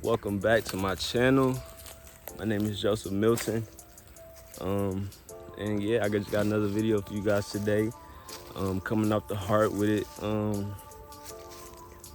Welcome back to my channel. My name is Josephmilton. And yeah, I just got another video for you guys today. Coming off the heart with it.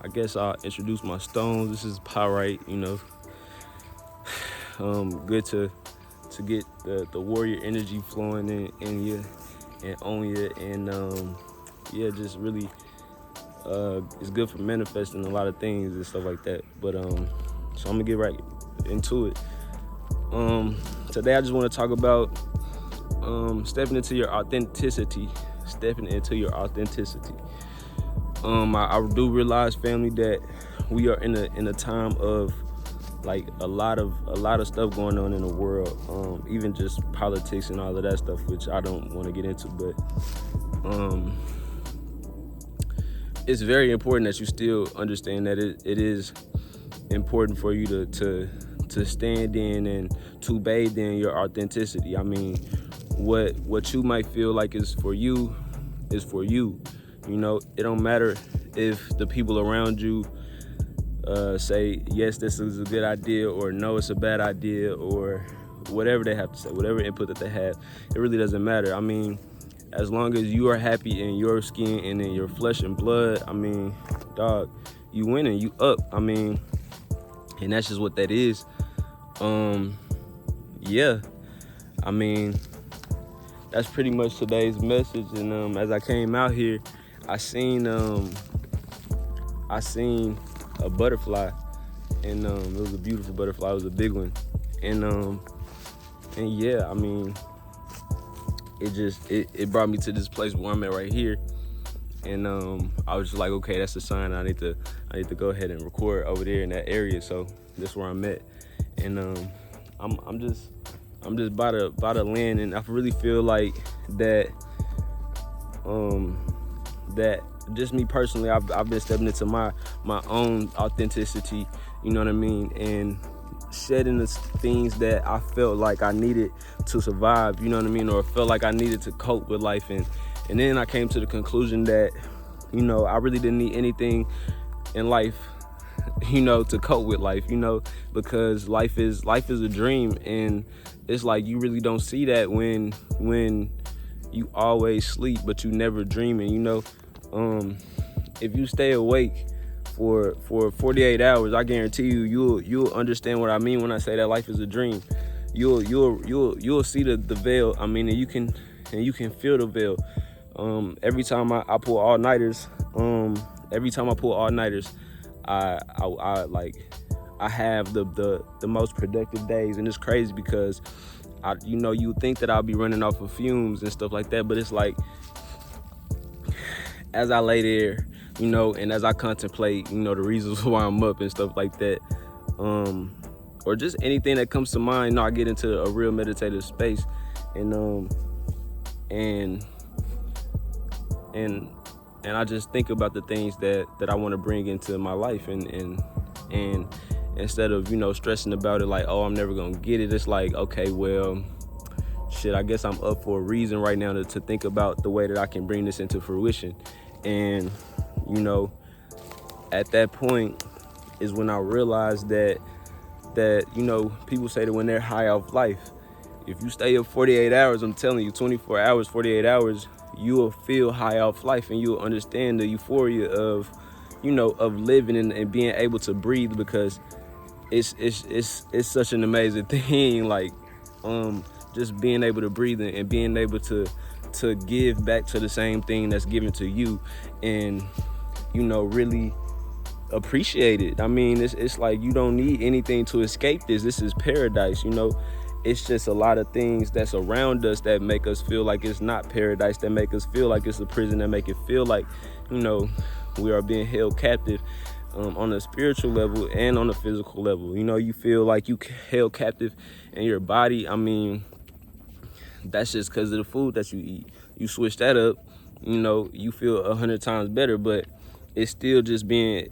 I guess I'll introduce my stones. This is pyrite, good to get the warrior energy flowing in you and on you, and yeah, just really it's good for manifesting a lot of things and stuff like that. But so I'm gonna get right into it. Today I just want to talk about stepping into your authenticity. I do realize, family, that we are in a time of like a lot of stuff going on in the world, even just politics and all of that stuff, which I don't want to get into, but it's very important that you still understand that it is important for you to stand in and to bathe in your authenticity. I mean, what you might feel like is for you is for you. It don't matter if the people around you say, yes, this is a good idea, or no, it's a bad idea, or whatever they have to say, whatever input that they have. It really doesn't matter. I mean, as long as you are happy in your skin and in your flesh and blood, I mean, dog, you winning, you up. I mean, and that's just what that is. Yeah, I mean, that's pretty much today's message. And as I came out here, I seen a butterfly, and it was a beautiful butterfly. It was a big one, and yeah, I mean, it brought me to this place where I'm at right here, and I was just like, okay, that's a sign. I need to go ahead and record over there in that area. So that's where I'm at, and I'm just by the land, and I really feel like that that just me personally, I've been stepping into my own authenticity, you know what I mean, and shedding the things that I felt like I needed to survive, you know what I mean, or felt like I needed to cope with life. And then I came to the conclusion that, I really didn't need anything in life, to cope with life, because life is a dream, and it's like you really don't see that when you always sleep but you never dreaming. If you stay awake for 48 hours, I guarantee you'll understand what I mean when I say that life is a dream. You'll see the veil. I mean, and you can feel the veil. Every time I pull all-nighters, I have the most productive days, and it's crazy because you think that I'll be running off of fumes and stuff like that, but it's like, as I lay there, and as I contemplate, the reasons why I'm up and stuff like that, or just anything that comes to mind, I get into a real meditative space, and I just think about the things that I want to bring into my life, and instead of stressing about it like, oh, I'm never gonna get it, it's like, okay, well, shit, I guess I'm up for a reason right now to think about the way that I can bring this into fruition. And at that point is when I realized that people say that when they're high off life, if you stay up 48 hours, I'm telling you, 24 hours, 48 hours, you will feel high off life, and you'll understand the euphoria of living and being able to breathe, because it's such an amazing thing, like just being able to breathe and being able to give back to the same thing that's given to you, and really appreciate it. I mean, it's like you don't need anything to escape this. This is paradise. It's just a lot of things that's around us that make us feel like it's not paradise, that make us feel like it's a prison, that make it feel like we are being held captive, on a spiritual level and on a physical level. You feel like you held captive in your body. I mean, that's just because of the food that you eat. You switch that up, you feel 100 times better, but it's still just being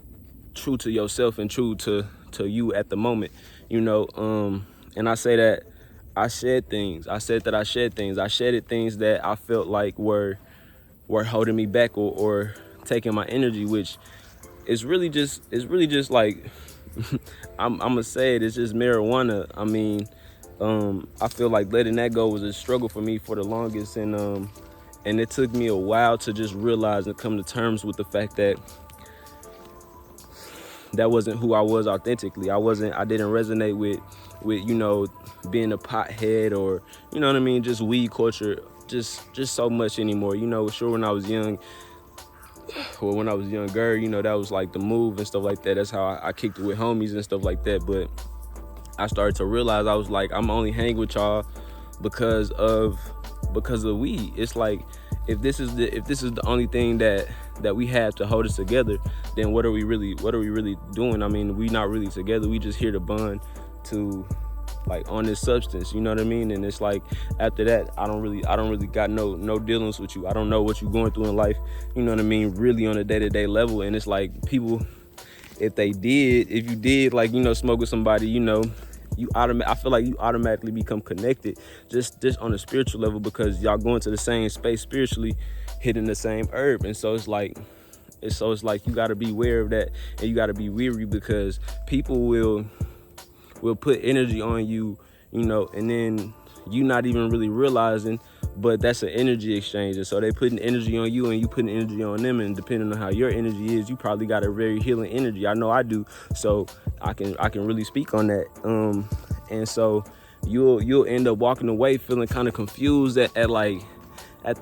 true to yourself and true to you at the moment, and I say that I shed things. I said that I shed things. I shedded things that I felt like were holding me back or taking my energy, which is really just like I'm gonna say it's just marijuana. I mean, I feel like letting that go was a struggle for me for the longest, and it took me a while to just realize and come to terms with the fact that that wasn't who I was authentically. I didn't resonate with being a pothead, or you know what I mean, just weed culture, just so much anymore. Sure, when I was young, or when I was younger, that was like the move and stuff like that. That's how I kicked it with homies and stuff like that. But I started to realize, I was like, I'm only hanging with y'all because of weed. It's like, if this is the only thing that we have to hold us together, then what are we really doing? I mean, we not really together. We just here to bond to, like, on this substance, you know what I mean? And it's like, after that, I don't really got no dealings with you. I don't know what you're going through in life, you know what I mean, really on a day-to-day level. And it's like, people, if you did like, smoke with somebody, I feel like you automatically become connected just on a spiritual level, because y'all going to the same space spiritually, hitting the same herb. And so it's like you got to be aware of that, and you got to be weary, because people will put energy on you, and then you not even really realizing, but that's an energy exchange. And so they putting energy on you, and you putting energy on them, and depending on how your energy is, you probably got a very healing energy. I know I do, so I can really speak on that. And so you'll end up walking away feeling kind of confused at the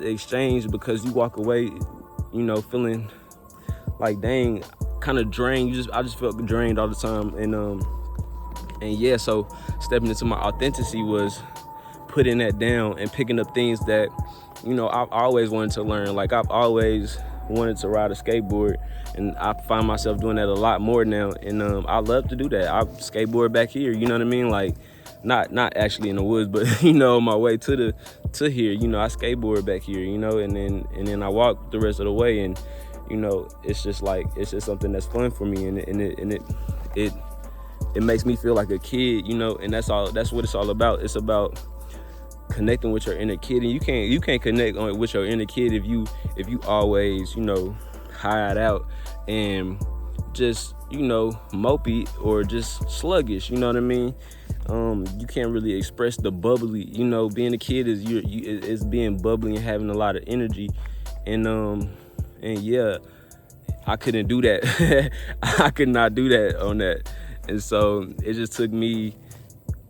exchange, because you walk away, feeling like, dang, kind of drained. I just felt drained all the time. And yeah, so stepping into my authenticity was putting that down and picking up things that, I've always wanted to learn. Like, I've always wanted to ride a skateboard, and I find myself doing that a lot more now. And I love to do that. I skateboard back here, you know what I mean? Like, not actually in the woods, but on my way to here, I skateboard back here, and then I walk the rest of the way. And it's just something that's fun for me, and it makes me feel like a kid, and that's what it's all about. It's about connecting with your inner kid, and you can't connect with your inner kid if you always, hide out and just, mopey or just sluggish, you know what I mean? You can't really express the bubbly, being a kid is being bubbly and having a lot of energy. And yeah, I couldn't do that. I could not do that on that. And so it just took me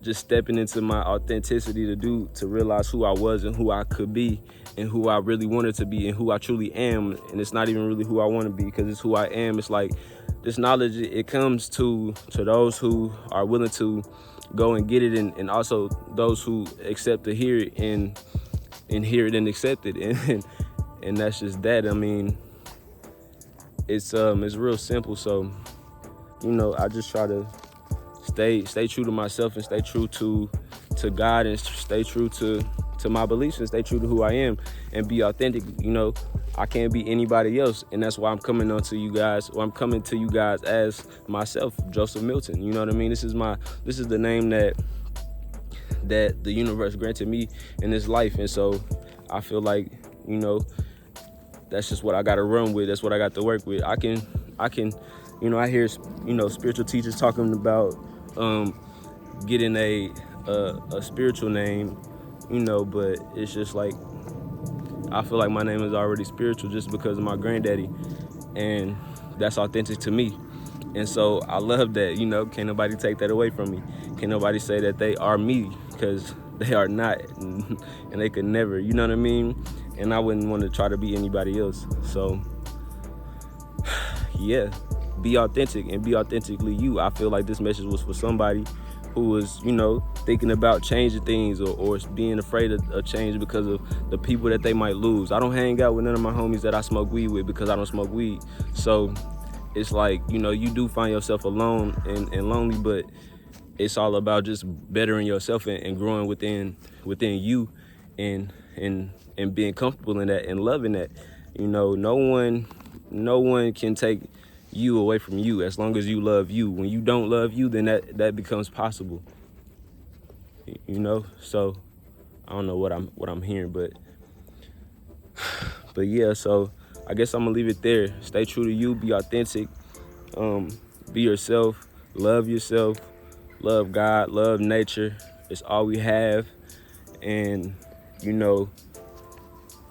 just stepping into my authenticity to realize who I was and who I could be and who I really wanted to be and who I truly am. And it's not even really who I want to be, because it's who I am. It's like, this knowledge, it comes to those who are willing to go and get it, and also those who accept to hear it and hear it and accept it. And that's just that. I mean, it's real simple. So, I just try to stay true to myself, and stay true to God, and stay true to my beliefs, and stay true to who I am, and be authentic. I can't be anybody else, and that's why I'm coming to you guys as myself, Joseph Milton. You know what I mean? This is the name that the universe granted me in this life. And so I feel like, that's just what I got to run with. That's what I got to work with. I can, I hear, spiritual teachers talking about getting a spiritual name, but it's just like, I feel like my name is already spiritual just because of my granddaddy, and that's authentic to me. And so I love that, can't nobody take that away from me. Can't nobody say that they are me, because they are not, and they could never, you know what I mean? And I wouldn't want to try to be anybody else. So yeah, be authentic and be authentically you. I feel like this message was for somebody who was, thinking about changing things, or being afraid of change because of the people that they might lose. I don't hang out with none of my homies that I smoke weed with, because I don't smoke weed. So it's like, you do find yourself alone and lonely, but it's all about just bettering yourself and growing within you, and being comfortable in that and loving that. No one can take you away from you as long as you love you. When you don't love you, then that becomes possible. So I don't know what I'm hearing, but yeah, so I guess I'm gonna leave it there. Stay true to you, be authentic, be yourself, love yourself, love God, love nature. It's all we have. And, you know,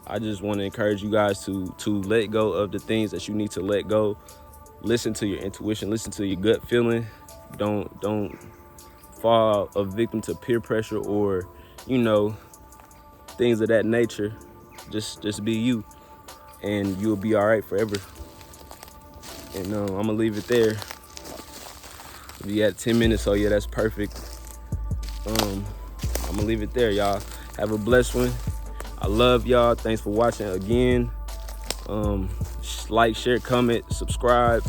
I just want to encourage you guys to let go of the things that you need to let go. Listen to your intuition, listen to your gut feeling. Don't fall a victim to peer pressure or, you know, things of that nature. Just be you, and you'll be all right forever. And I'm gonna leave it there. We at 10 minutes, so yeah, that's perfect. I'm gonna leave it there, y'all. Have a blessed one. I love y'all. Thanks for watching again. Like, share, comment, subscribe.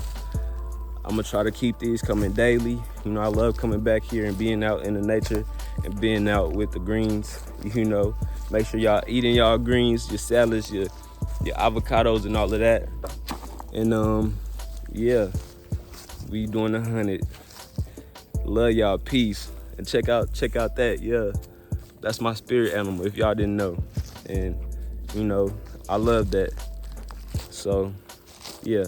I'm gonna try to keep these coming daily. You know, I love coming back here and being out in the nature and being out with the greens. You know, make sure y'all eating y'all greens, your salads, your avocados and all of that. And yeah, we doing 100. Love y'all. Peace. And check out that. Yeah, that's my spirit animal, if y'all didn't know. And you know, I love that. So yeah.